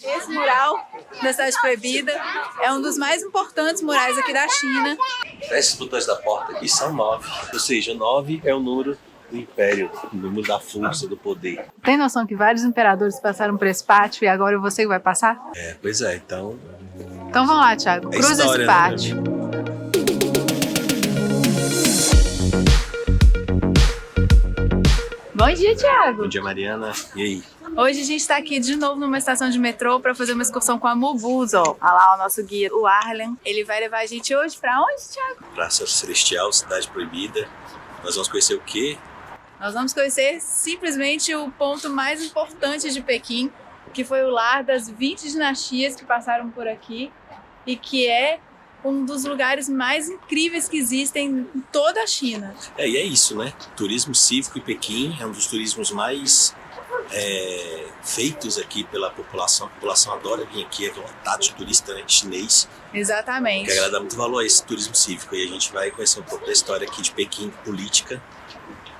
Esse mural da Cidade Proibida é um dos mais importantes murais aqui da China. Esses botões da porta aqui são 9, ou seja, 9 é o número do império, o número da força, do poder. Tem noção que vários imperadores passaram por esse pátio e agora você que vai passar? Pois é, então... Então vamos lá, Thiago, cruza esse pátio. Né? Bom dia, Thiago. Bom dia, Mariana. E aí? Hoje a gente está aqui de novo numa estação de metrô para fazer uma excursão com a Mubus, ó. Olha lá o nosso guia, o Arlen. Ele vai levar a gente hoje para onde, Thiago? Praça Celestial, Cidade Proibida. Nós vamos conhecer o quê? Nós vamos conhecer simplesmente o ponto mais importante de Pequim, que foi o lar das 20 dinastias que passaram por aqui e que é um dos lugares mais incríveis que existem em toda a China. E é isso, né? Turismo cívico em Pequim é um dos turismos mais feitos aqui pela população. A população adora vir aqui, é lotado de turista, né, chinês. Exatamente. Que a galera dá muito valor a esse turismo cívico. E a gente vai conhecer um pouco da história aqui de Pequim, política,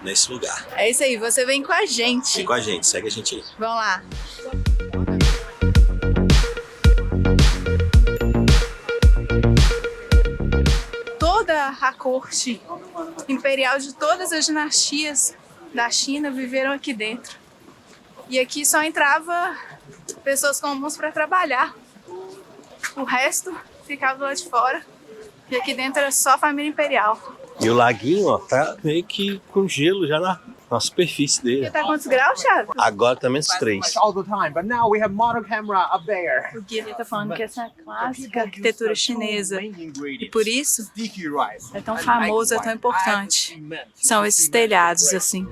nesse lugar. É isso aí, você vem com a gente. Vem com a gente, segue a gente aí. Vamos lá. Toda a corte imperial de todas as dinastias da China viveram aqui dentro. E aqui só entrava pessoas comuns para trabalhar. O resto ficava do lado de fora. E aqui dentro era só família imperial. E o laguinho, ó, tá meio que com gelo já na superfície dele. E tá quantos graus, Thiago? Agora tá menos 3. O guia tá falando que essa é a clássica arquitetura chinesa. E por isso é tão famoso, é tão importante. São esses telhados assim.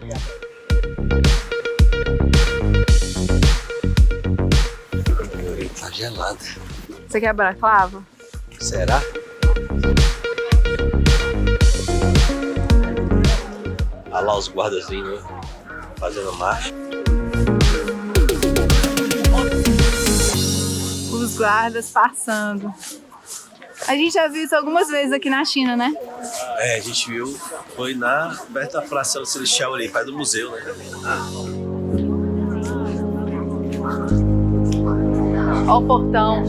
Tá gelado. Você quer balaclava? Será? Olha lá os guardazinhos fazendo marcha. Os guardas passando. A gente já viu isso algumas vezes aqui na China, né? A gente viu, foi perto da Praça Celestial ali, perto do museu, né? Olha o portão.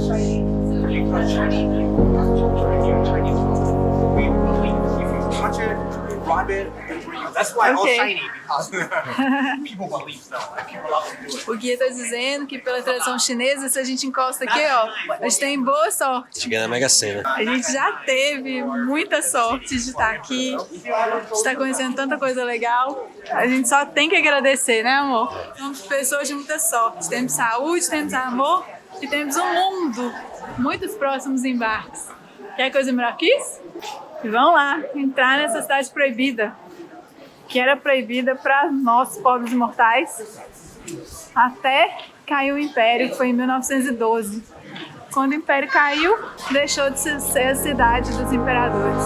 O guia tá dizendo que pela tradição chinesa, se a gente encosta aqui, ó, a gente tem boa sorte. A gente ganha na Mega Sena. A gente já teve muita sorte de estar aqui, de estar conhecendo tanta coisa legal. A gente só tem que agradecer, né, amor? Somos pessoas de muita sorte. Temos saúde, temos amor e temos um mundo. Muitos próximos embarques. Quer coisa melhor que isso? E vamos lá, entrar nessa cidade proibida, que era proibida para nós, pobres mortais, até caiu o Império, que foi em 1912. Quando o Império caiu, deixou de ser a cidade dos imperadores.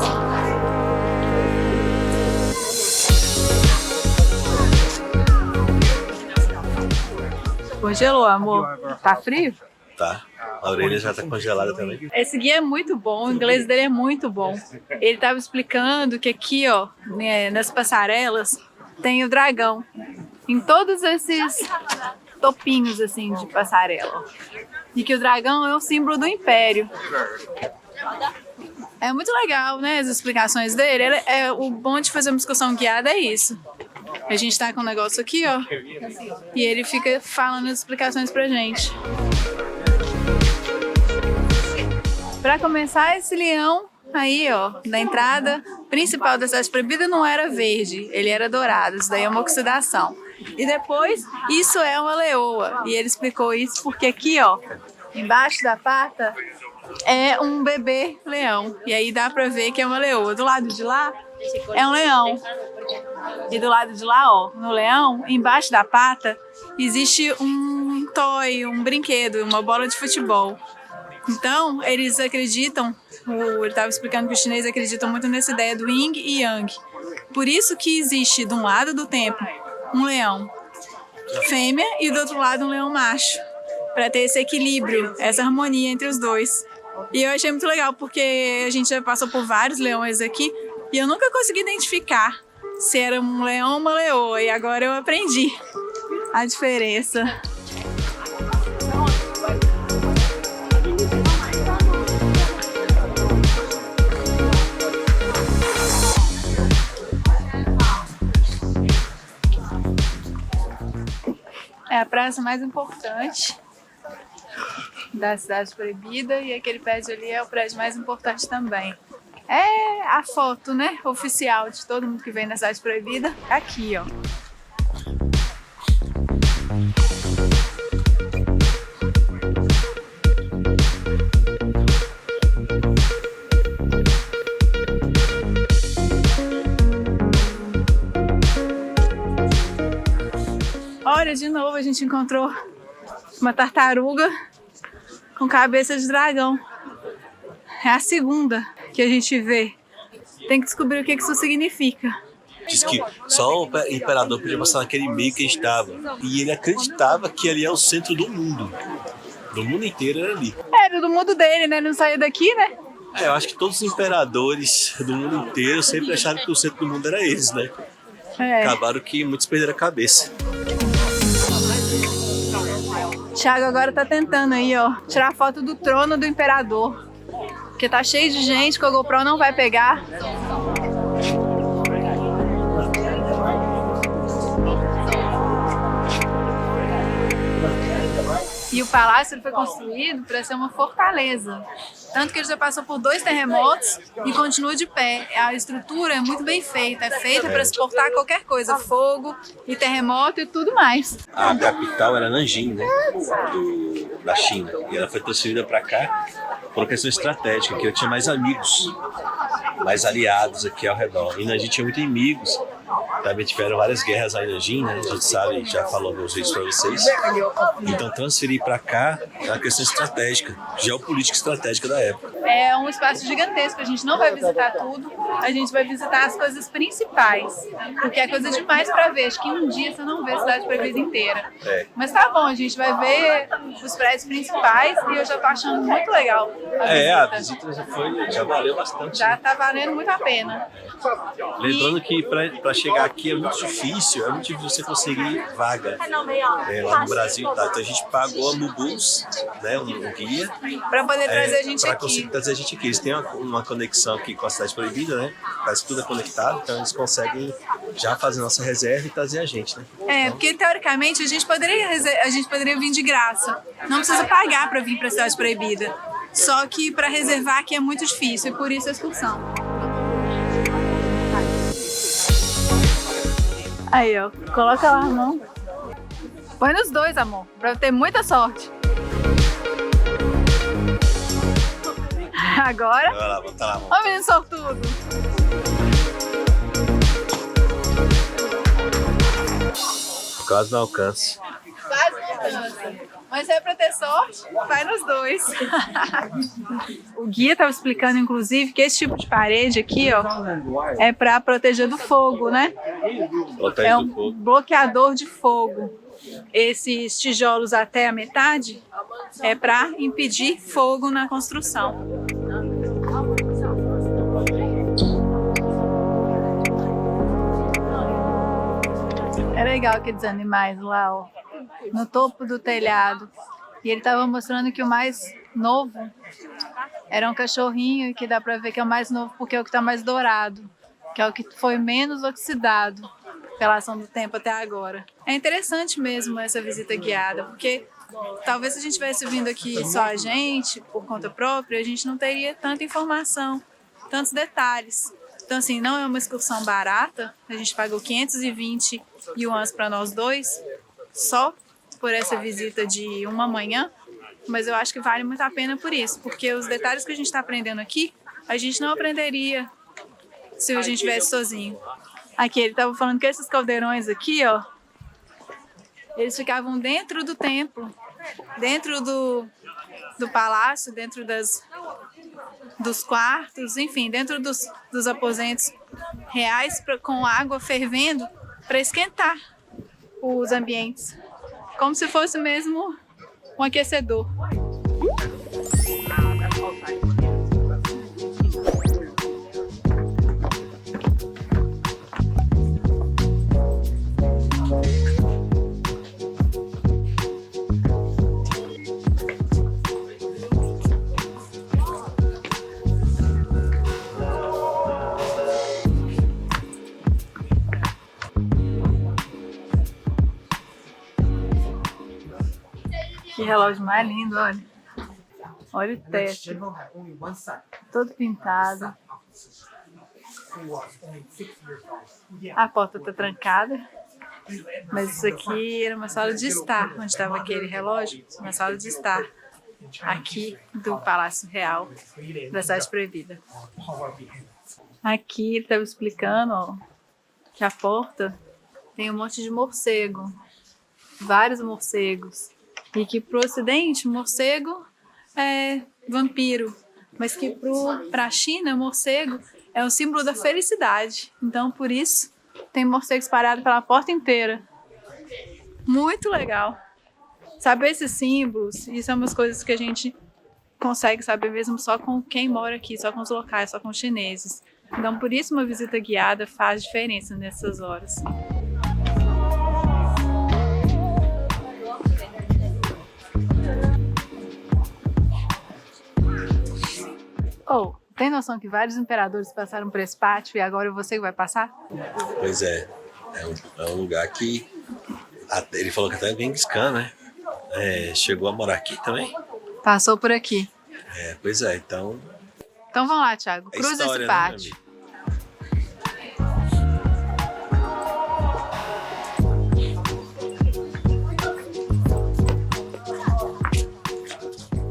Congelou, amor? Tá frio? Tá. A orelha já tá congelada também. Esse guia é muito bom, o inglês dele é muito bom. Ele tava explicando que aqui, ó, nas passarelas, tem o dragão. Em todos esses topinhos, assim, de passarela. E que o dragão é o símbolo do Império. É muito legal, né, as explicações dele. O bom de fazer uma discussão guiada é isso. A gente tá com um negócio aqui, ó, e ele fica falando as explicações pra gente. Para começar, esse leão aí, ó, na entrada principal da Cidade Proibida não era verde, ele era dourado, isso daí é uma oxidação. E depois, isso é uma leoa, e ele explicou isso porque aqui, ó, embaixo da pata é um bebê leão, e aí dá pra ver que é uma leoa. Do lado de lá é um leão, e do lado de lá, ó, no leão, embaixo da pata, existe um toy, um brinquedo, uma bola de futebol. Então, eles acreditam, ele estava explicando que os chineses acreditam muito nessa ideia do yin e yang. Por isso que existe, de um lado do templo, um leão fêmea e do outro lado um leão macho, para ter esse equilíbrio, essa harmonia entre os dois. E eu achei muito legal, porque a gente já passou por vários leões aqui e eu nunca consegui identificar se era um leão ou uma leoa, e agora eu aprendi a diferença. praça mais importante da Cidade Proibida e aquele prédio ali é o prédio mais importante também. É a foto, né, oficial de todo mundo que vem na Cidade Proibida. Aqui, ó. Olha, de novo a gente encontrou uma tartaruga com cabeça de dragão. É a segunda que a gente vê. Tem que descobrir o que isso significa. Diz que só o imperador podia passar naquele meio que estava. E ele acreditava que ali é o centro do mundo. Do mundo inteiro era ali. Era do mundo dele, né? Ele não saiu daqui, né? Eu acho que todos os imperadores do mundo inteiro sempre acharam que o centro do mundo era eles, né? Acabaram que muitos perderam a cabeça. Thiago agora tá tentando aí, ó, tirar foto do trono do imperador. Porque tá cheio de gente que o GoPro não vai pegar. E o palácio foi construído para ser uma fortaleza. Tanto que ele já passou por 2 terremotos e continua de pé. A estrutura é muito bem feita. É feita para suportar qualquer coisa. Fogo e terremoto e tudo mais. A capital era Nanjing, né? Da China. E ela foi transferida para cá por uma questão estratégica, que eu tinha mais amigos, mais aliados aqui ao redor. E Nanjing tinha muitos inimigos. Também tiveram várias guerras aí em Nanjing, né? A gente sabe, já falou meus vídeos para vocês. Então transferir para cá é uma questão estratégica, geopolítica estratégica da época. É um espaço gigantesco, a gente não vai visitar tudo, a gente vai visitar as coisas principais, porque é coisa demais para ver. Acho que em um dia você não vê a Cidade Proibida inteira. Mas tá bom, a gente vai ver os prédios principais e eu já tô achando muito legal a visita já valeu bastante. Já tá valendo muito a pena. Lembrando que para chegar aqui é muito difícil você conseguir vaga lá no Brasil. Tá? Então a gente pagou a Mubus, né, um guia, para poder trazer a gente pra aqui. Conseguir trazer a gente aqui. Eles têm uma conexão aqui com a Cidade Proibida, né? Parece que tudo é conectado, então eles conseguem já fazer nossa reserva e trazer a gente, né? Porque teoricamente a gente poderia vir de graça. Não precisa pagar para vir para a Cidade Proibida. Só que para reservar aqui é muito difícil e por isso a excursão. Aí, ó, coloca lá a mão. Põe nos dois, amor, pra ter muita sorte. Agora. Vai lá, botar lá a mão. Ó, menino sortudo. Quase não alcança. Quase não alcança. Mas se é pra ter sorte, vai nos dois. O guia estava explicando, inclusive, que esse tipo de parede aqui, ó, é para proteger do fogo, né? É um bloqueador de fogo. Esses tijolos até a metade é para impedir fogo na construção. É legal aqueles animais lá, ó, no topo do telhado. E ele estava mostrando que o mais novo era um cachorrinho e que dá para ver que é o mais novo porque é o que está mais dourado, que é o que foi menos oxidado pela ação do tempo até agora. É interessante mesmo essa visita guiada, porque talvez se a gente tivesse vindo aqui só a gente, por conta própria, a gente não teria tanta informação, tantos detalhes. Então, assim, não é uma excursão barata. A gente pagou 520 yuans para nós dois, só por essa visita de uma manhã. Mas eu acho que vale muito a pena por isso, porque os detalhes que a gente está aprendendo aqui, a gente não aprenderia se a gente estivesse sozinho. Aqui, ele estava falando que esses caldeirões aqui, ó, eles ficavam dentro do templo, dentro do palácio, dentro dos quartos, enfim, dentro dos aposentos reais, com água fervendo para esquentar os ambientes, como se fosse mesmo um aquecedor. relógio mais lindo, olha. Olha o teto. Todo pintado. A porta tá trancada. Mas isso aqui era uma sala de estar, onde estava aquele relógio. Uma sala de estar aqui do Palácio Real da Cidade Proibida. Aqui ele estava explicando, ó, que a porta tem um monte de morcego. Vários morcegos. E que pro ocidente, morcego é vampiro. Mas que pra China, morcego é um símbolo da felicidade. Então, por isso, tem morcego espalhado pela porta inteira. Muito legal. Saber esses símbolos, isso é umas coisas que a gente consegue saber mesmo só com quem mora aqui, só com os locais, só com os chineses. Então, por isso, uma visita guiada faz diferença nessas horas. Oh, tem noção que vários imperadores passaram por esse pátio e agora você que vai passar? Pois é, é um lugar que ele falou que até o Genghis Khan, né? Chegou a morar aqui também. Passou por aqui. Pois é, então... Então vamos lá, Thiago, cruza esse pátio. Né,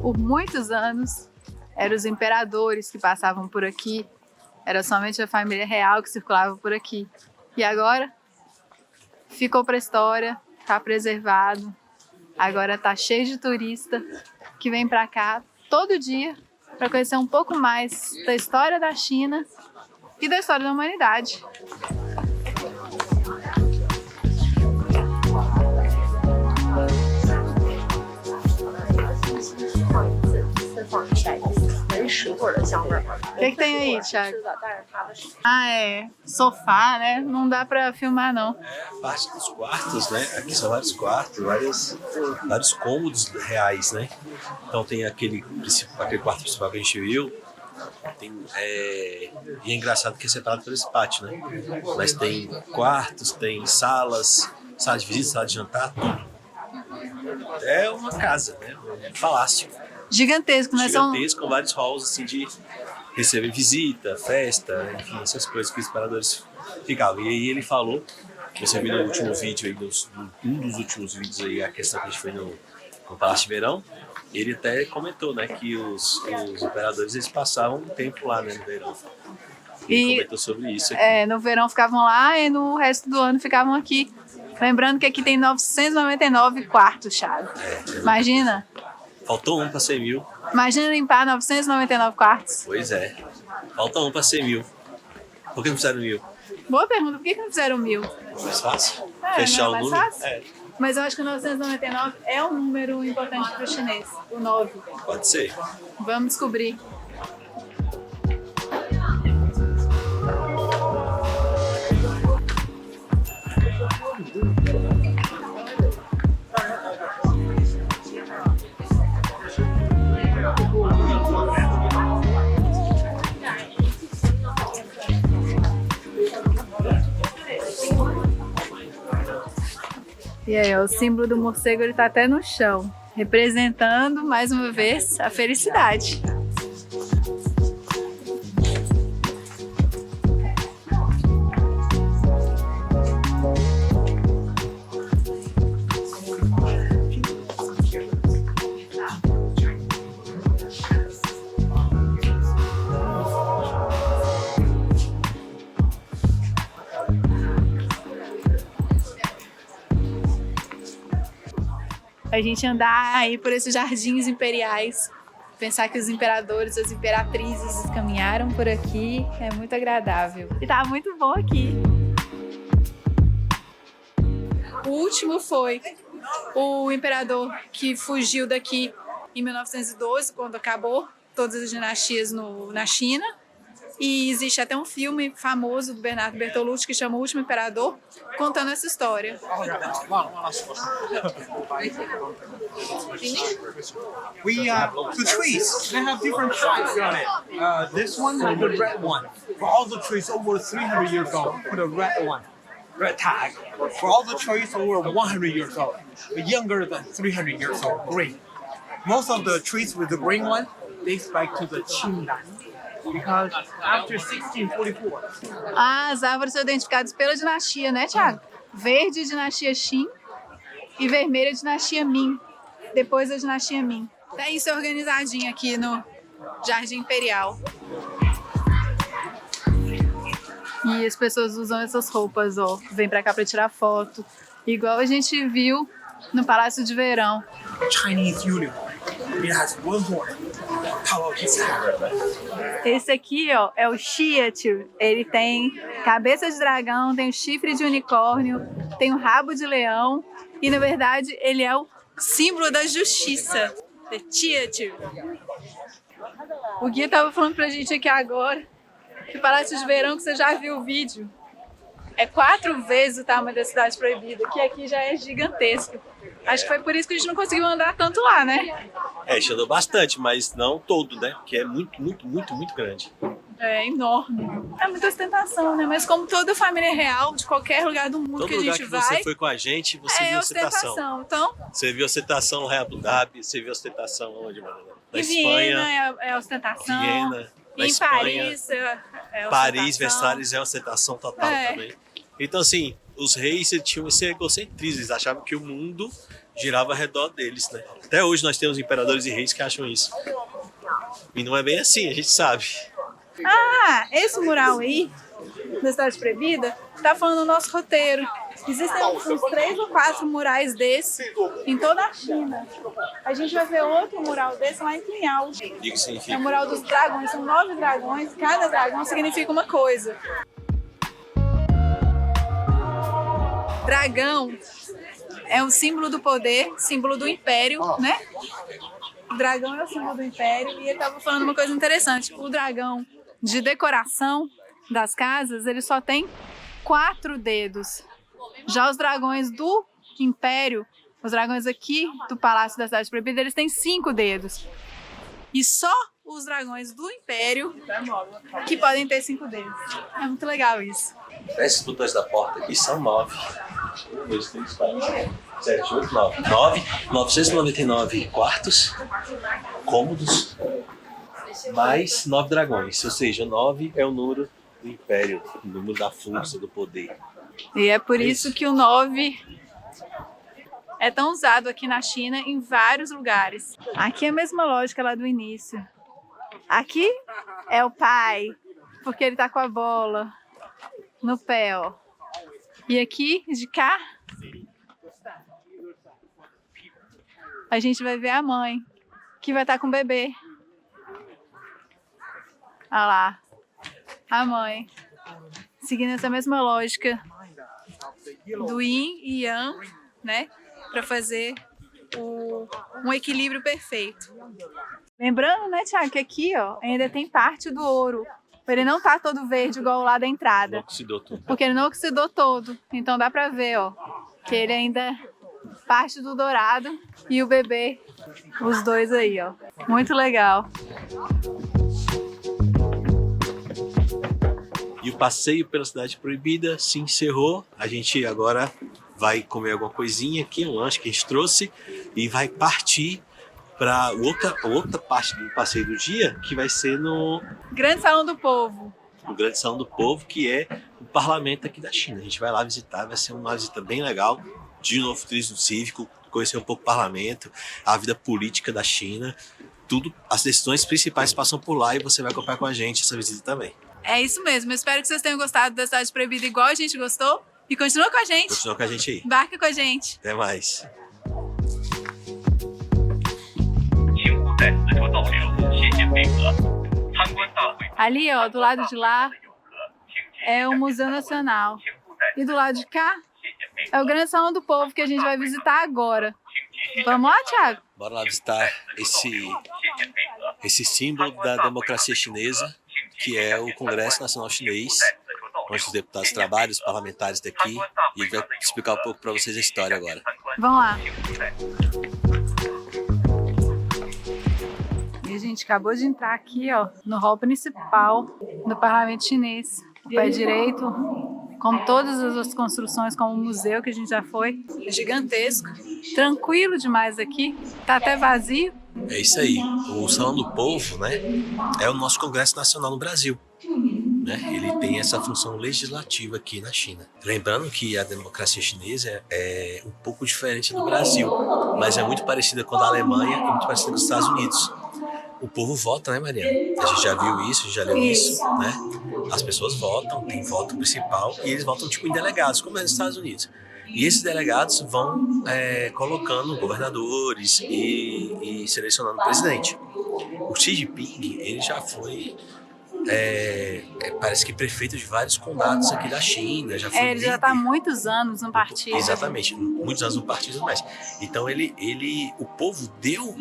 por muitos anos, eram os imperadores que passavam por aqui, era somente a família real que circulava por aqui. E agora, ficou para a história, está preservado, agora está cheio de turista que vem para cá todo dia para conhecer um pouco mais da história da China e da história da humanidade. O que tem aí, Thiago? Sofá, né? Não dá pra filmar, não. Parte dos quartos, né? Aqui são vários quartos, vários cômodos reais, né? Então tem aquele quarto principal que a gente viu. E é engraçado que é separado por esse pátio, né? Mas tem quartos, tem salas, sala de visita, sala de jantar, tudo. É uma casa, né? Um palácio. Gigantesco, né? Gigantesco, com vários halls assim, de receber visita, festa, enfim, essas coisas que os imperadores ficavam. E aí ele falou, você viu no último vídeo, aí, um dos últimos vídeos, aí, a questão que a gente foi no Palácio de Verão, ele até comentou, né, que os imperadores eles passavam um tempo lá, né, no verão. Ele comentou sobre isso aqui. No verão ficavam lá e no resto do ano ficavam aqui. Lembrando que aqui tem 999 quartos, Thiago. Imagina. Faltou um para ser 1000. Imagina limpar 999 quartos. Pois é. Falta um para ser 1000. Por que não fizeram 1000? Boa pergunta. Por que não fizeram 1000? Mais fácil. Fechar o número. Mas eu acho que o 999 é um número importante para o chinês. O 9. Pode ser. Vamos descobrir. E aí, ó, o símbolo do morcego ele tá até no chão, representando mais uma vez a felicidade. A gente andar aí por esses jardins imperiais, pensar que os imperadores, as imperatrizes caminharam por aqui, é muito agradável. E tá muito bom aqui. O último foi o imperador que fugiu daqui em 1912, quando acabou todas as dinastias na China. E existe até um filme famoso do Bernardo Bertolucci que chama O Último Imperador, contando essa história. The trees, they have different types on it. This one, the red one. For all the trees over 300 years old, put a red one, red tag. For all the trees over 100 years old, younger than 300 years old, green. most of the trees with the green one dates back to the Qing dynasty. Because after 1644, As árvores são identificadas pela dinastia, né, Thiago? Verde, dinastia Qin, e vermelha, dinastia Ming. Depois da dinastia Ming. Tá isso organizadinho aqui no Jardim Imperial. E as pessoas usam essas roupas, ó. Vem pra cá pra tirar foto. Igual a gente viu no Palácio de Verão. Chinese unicorn. It has one horn. How about this? Esse aqui, ó, é o Xiaotu. Ele tem cabeça de dragão, tem o chifre de unicórnio, tem o rabo de leão e, na verdade, ele é o símbolo da justiça. The Xiaotu. O guia tava falando pra gente aqui agora que o Palácio de Verão, que você já viu o vídeo, é 4 vezes o tamanho da Cidade Proibida, que aqui já é gigantesco. Acho que foi por isso que a gente não conseguiu andar tanto lá, né? A gente andou bastante, mas não todo, né? Porque é muito, muito, muito, muito grande. É enorme. É muita ostentação, né? Mas como toda família real, de qualquer lugar do mundo Todo que a lugar gente que vai, você foi com a gente, você é viu ostentação. ostentação. Então, Você viu ostentação no Rei Abu Dhabi, você viu ostentação onde, mano? Na em Espanha, Viena é ostentação. Viena, na Em Espanha, Paris é ostentação. Paris, Versalhes é ostentação total É. também. Então, assim, os reis tinham esse egocentrismo, eles achavam que o mundo girava ao redor deles, né? Até hoje nós temos imperadores e reis que acham isso. E não é bem assim, a gente sabe. Ah, esse mural aí, da Cidade Proibida, tá falando no nosso roteiro. Existem uns 3 ou 4 murais desse em toda a China. A gente vai ver outro mural desse lá em Pinhal. O que É o significa? mural dos dragões, são 9 dragões, cada dragão significa uma coisa. Dragão é um símbolo do poder, símbolo do império, né? O dragão é o símbolo do império e ele estava falando uma coisa interessante. O dragão de decoração das casas, ele só tem 4 dedos. Já os dragões do império, os dragões aqui do Palácio da Cidade Proibida, eles têm 5 dedos. E só os dragões do império que podem ter 5 dedos. É muito legal isso. Esses botões da porta aqui são 9. 1, 2, 3, 4, 5, 7, 8, 9. 999 quartos, cômodos, mais 9 dragões. Ou seja, 9 é o número do império, o número da força, do poder. E é por isso que o 9 é tão usado aqui na China em vários lugares. Aqui é a mesma lógica lá do início. Aqui é o pai, porque ele tá com a bola no pé, ó. E aqui, de cá, a gente vai ver a mãe, que vai estar com o bebê. Olha lá, a mãe. Seguindo essa mesma lógica do yin e yang, né? Para fazer um equilíbrio perfeito. Lembrando, né, Thiago, que aqui, ó, ainda tem parte do ouro. Ele não tá todo verde igual lá da entrada. Não oxidou tudo. Porque ele não oxidou todo. Então dá pra ver, ó, que ele ainda é parte do dourado e o bebê, os dois aí, ó. Muito legal. E o passeio pela Cidade Proibida se encerrou. A gente agora vai comer alguma coisinha aqui, um lanche que a gente trouxe, e vai partir para outra parte do passeio do dia, que vai ser no Grande Salão do Povo. Grande Salão do Povo, que é o parlamento aqui da China. A gente vai lá visitar, vai ser uma visita bem legal, de novo turismo cívico, conhecer um pouco o parlamento, a vida política da China, tudo, as decisões principais passam por lá e você vai acompanhar com a gente essa visita também. É isso mesmo. Eu espero que vocês tenham gostado da Cidade Proibida igual a gente gostou. E continua com a gente. Continua com a gente aí. Embarca com a gente. Até mais. Ali, ó, do lado de lá é o Museu Nacional. E do lado de cá é o Grande Salão do Povo que a gente vai visitar agora. Vamos lá, Thiago? Bora lá visitar esse símbolo da democracia chinesa, que é o Congresso Nacional Chinês, onde os deputados trabalham, os parlamentares daqui, e ele vai explicar um pouco para vocês a história agora. Vamos lá. E a gente acabou de entrar aqui, ó, no hall principal do parlamento chinês. O pé direito, como todas as outras construções, como o museu que a gente já foi, é gigantesco. Tranquilo demais aqui, tá até vazio, É isso aí. O Salão do Povo, né, é o nosso Congresso Nacional no Brasil. Né? Ele tem essa função legislativa aqui na China. Lembrando que a democracia chinesa é um pouco diferente do Brasil, mas é muito parecida com a da Alemanha e muito parecida com os Estados Unidos. O povo vota, né, Mariana? A gente já viu isso, já leu isso, né? As pessoas votam, tem voto principal e eles votam tipo em delegados, como é nos Estados Unidos. E esses delegados vão colocando governadores e selecionando o presidente. O Xi Jinping, ele já foi, parece que prefeito de vários condados aqui da China. Já foi ele já está há muitos anos no partido. Exatamente, muitos anos no partido mais. Então o povo deu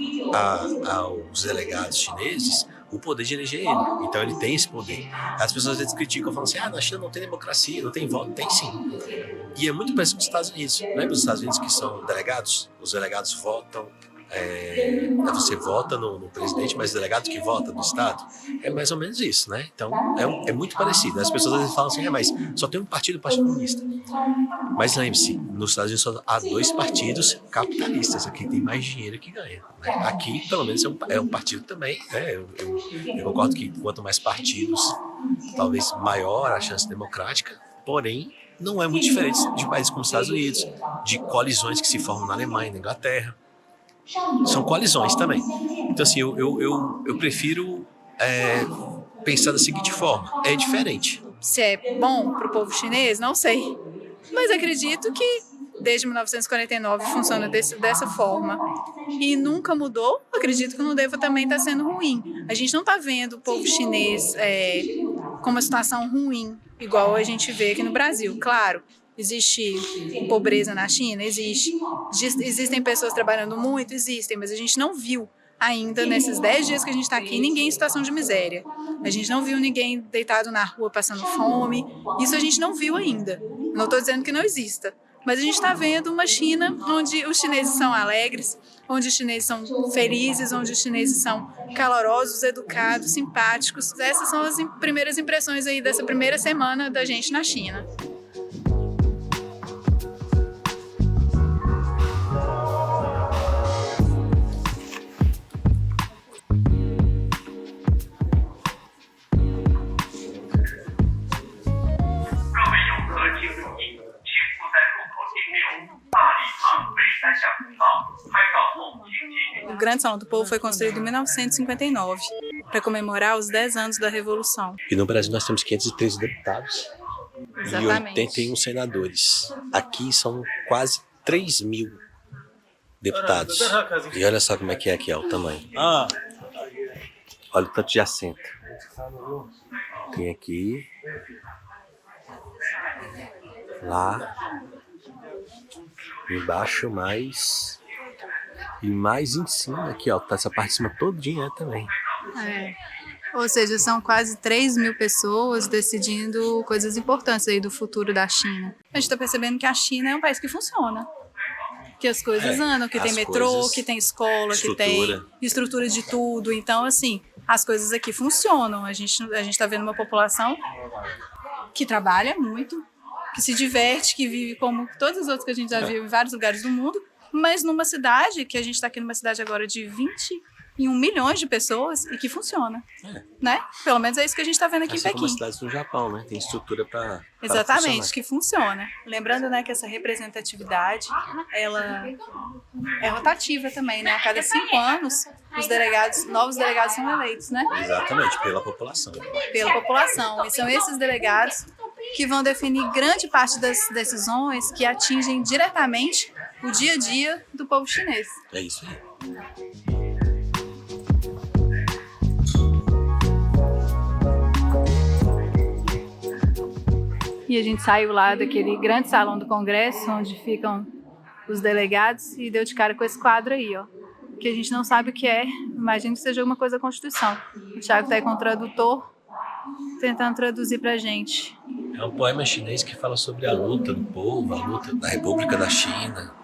aos delegados chineses o poder de eleger ele. Então ele tem esse poder. As pessoas às vezes criticam, falam assim, na China não tem democracia, não tem voto. Tem sim. E é muito parecido com os Estados Unidos. Lembra os Estados Unidos que são delegados? Os delegados votam. Você vota no presidente, mas o delegado que vota no estado é mais ou menos isso, né? Então é muito parecido. As pessoas às vezes falam assim, mas só tem um partido, o Partido Comunista. Mas lembre-se, nos Estados Unidos só há 2 partidos capitalistas, aqui tem mais dinheiro que ganha. Né? Aqui, pelo menos, é um partido também. Né? Eu concordo que quanto mais partidos, talvez maior a chance democrática, porém não é muito diferente de países como os Estados Unidos, de coalizões que se formam na Alemanha, na Inglaterra. São coalizões também. Então, assim, eu prefiro pensar da seguinte forma: é diferente. Se é bom para o povo chinês, não sei. Mas acredito que desde 1949 funciona dessa forma. E nunca mudou, acredito que não deva também estar sendo ruim. A gente não está vendo o povo chinês com uma situação ruim, igual a gente vê aqui no Brasil. Claro, existe pobreza na China? Existe. Existem pessoas trabalhando muito? Existem, mas a gente não viu ainda, nesses 10 dias que a gente está aqui, ninguém em situação de miséria. A gente não viu ninguém deitado na rua passando fome. Isso a gente não viu ainda. Não estou dizendo que não exista. Mas a gente está vendo uma China onde os chineses são alegres, onde os chineses são felizes, onde os chineses são calorosos, educados, simpáticos. Essas são as primeiras impressões aí dessa primeira semana da gente na China. O Grande Salão do Povo foi construído em 1959 para comemorar os 10 anos da Revolução. E no Brasil nós temos 513 deputados. Exatamente. E 81 senadores. Aqui são quase 3.000 deputados. E olha só como é que é aqui, ó, o tamanho. Olha o tanto de assento. Tem aqui, lá, embaixo mais, e mais em cima aqui, ó, tá essa parte de cima todinha também. Ou seja, são quase 3.000 pessoas decidindo coisas importantes aí do futuro da China. A gente está percebendo que a China é um país que funciona. Que as coisas andam, que tem metrô, que tem escola, que tem estrutura de tudo. Então, assim, as coisas aqui funcionam. A gente está vendo uma população que trabalha muito, que se diverte, que vive como todos os outros que a gente já viu em vários lugares do mundo, mas numa cidade, que a gente está aqui numa cidade agora de 21 milhões de pessoas e que funciona, né? Pelo menos é isso que a gente está vendo aqui em Pequim. Como as cidades do Japão, né? Tem estrutura para Exatamente, que funciona. Lembrando, né, que essa representatividade, ela é rotativa também, né? A cada 5 anos, novos delegados são eleitos, né? Exatamente, pela população. Pela população. E são esses delegados que vão definir grande parte das decisões que atingem diretamente o dia a dia do povo chinês. É isso aí. E a gente saiu lá daquele grande salão do Congresso, onde ficam os delegados, e deu de cara com esse quadro aí, ó. Que a gente não sabe o que é, imagino que seja alguma coisa da Constituição. O Thiago está aí com o tradutor, tentando traduzir pra gente. É um poema chinês que fala sobre a luta do povo, a luta da República da China.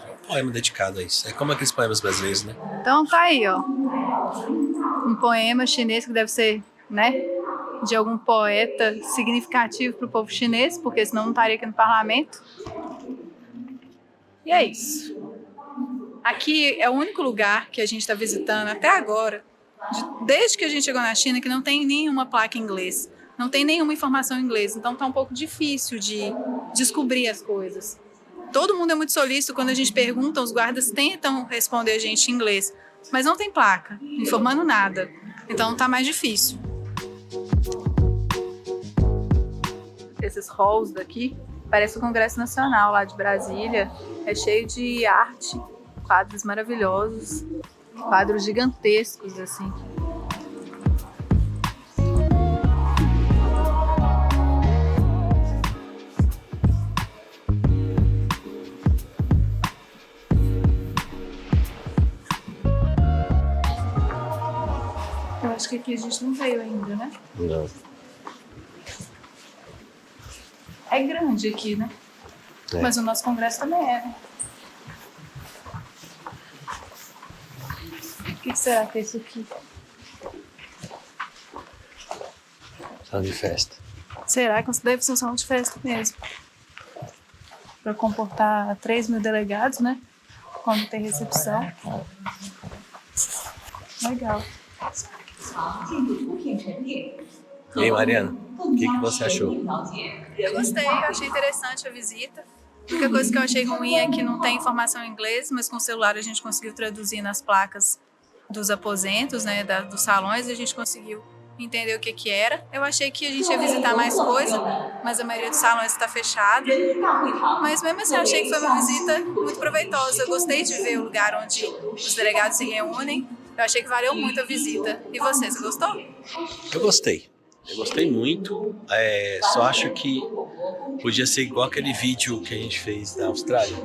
É um poema dedicado a isso. É como aqueles poemas brasileiros, né? Então tá aí, ó. Um poema chinês que deve ser, né, de algum poeta significativo para o povo chinês, porque senão não estaria aqui no parlamento. E é isso. Aqui é o único lugar que a gente está visitando até agora, desde que a gente chegou na China, que não tem nenhuma placa em inglês, não tem nenhuma informação em inglês, então tá um pouco difícil de descobrir as coisas. Todo mundo é muito solícito, quando a gente pergunta, os guardas tentam responder a gente em inglês, mas não tem placa, informando nada, então tá mais difícil. Esses halls daqui parece o Congresso Nacional lá de Brasília, é cheio de arte, quadros maravilhosos, quadros gigantescos assim. Eu acho que aqui a gente não veio ainda, né? Não. É grande aqui, né? É. Mas o nosso congresso também é, né? O que será que é isso aqui? Salão de festa. Será que deve ser um salão de festa mesmo? Para comportar 3.000 delegados, né? Quando tem recepção. Legal. E aí, Mariana, o que você achou? Eu gostei, eu achei interessante a visita. A única coisa que eu achei ruim é que não tem informação em inglês, mas com o celular a gente conseguiu traduzir nas placas dos aposentos, né, dos salões, e a gente conseguiu entender o que era. Eu achei que a gente ia visitar mais coisa, mas a maioria dos salões está fechada. Mas mesmo assim, eu achei que foi uma visita muito proveitosa. Eu gostei de ver o lugar onde os delegados se reúnem. Eu achei que valeu muito a visita. E você gostou? Eu gostei. Eu gostei muito. Só acho que podia ser igual aquele vídeo que a gente fez na Austrália.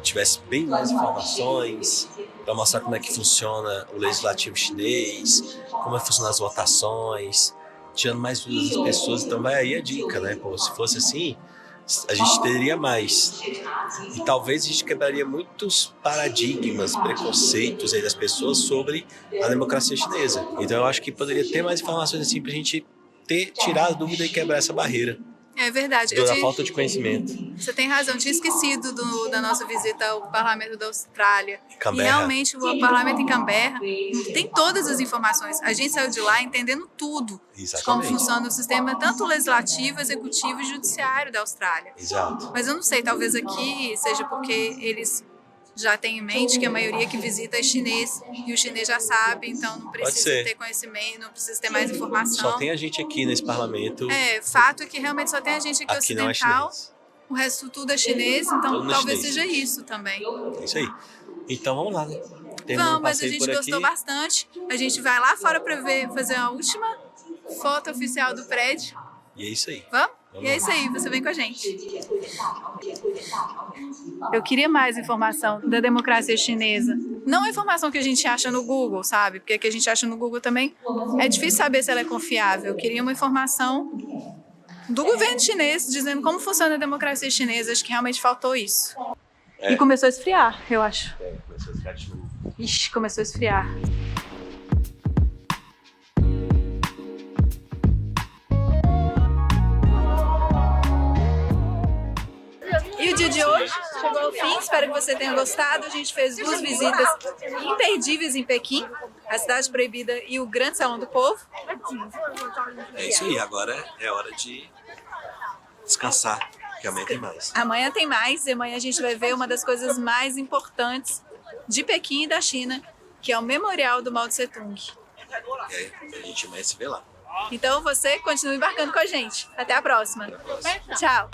Tivesse bem mais informações para mostrar como é que funciona o legislativo chinês, como é que funcionam as votações, tirando mais dúvidas das pessoas. Então vai aí a dica, né? Pô, se fosse assim, a gente teria mais. E talvez a gente quebraria muitos paradigmas, preconceitos aí das pessoas sobre a democracia chinesa. Então eu acho que poderia ter mais informações assim pra gente tirar a dúvida e quebrar essa barreira. É verdade. Da falta de conhecimento. Você tem razão, eu tinha esquecido da nossa visita ao Parlamento da Austrália. Canberra. E realmente o Parlamento em Canberra tem todas as informações. A gente saiu de lá entendendo tudo. Exatamente. De como funciona o sistema tanto legislativo, executivo e judiciário da Austrália. Exato. Mas eu não sei, talvez aqui seja porque eles já têm em mente que a maioria que visita é chinês e o chinês já sabe, então não precisa ter conhecimento, não precisa ter mais informação. Só tem a gente aqui nesse parlamento. Fato é que realmente só tem a gente aqui ocidental, o resto tudo é chinês, então talvez seja isso também. É isso aí. Então vamos lá, né? Vamos, mas a gente gostou bastante. A gente vai lá fora para fazer a última foto oficial do prédio. E é isso aí. Vamos? E é isso aí, você vem com a gente. Eu queria mais informação da democracia chinesa. Não a informação que a gente acha no Google, sabe? Porque a que a gente acha no Google também é difícil saber se ela é confiável. Eu queria uma informação do governo chinês dizendo como funciona a democracia chinesa. Acho que realmente faltou isso. E começou a esfriar, eu acho. Começou a esfriar de novo. Ixi, começou a esfriar. E o dia de hoje chegou ao fim, espero que você tenha gostado. A gente fez 2 visitas imperdíveis em Pequim, a Cidade Proibida e o Grande Salão do Povo. É isso aí, agora é hora de descansar, porque amanhã tem mais. Amanhã tem mais, e amanhã a gente vai ver uma das coisas mais importantes de Pequim e da China, que é o Memorial do Mao Tse Tung. E aí, a gente vai se ver lá. Então você continua embarcando com a gente. Até a próxima. Tchau!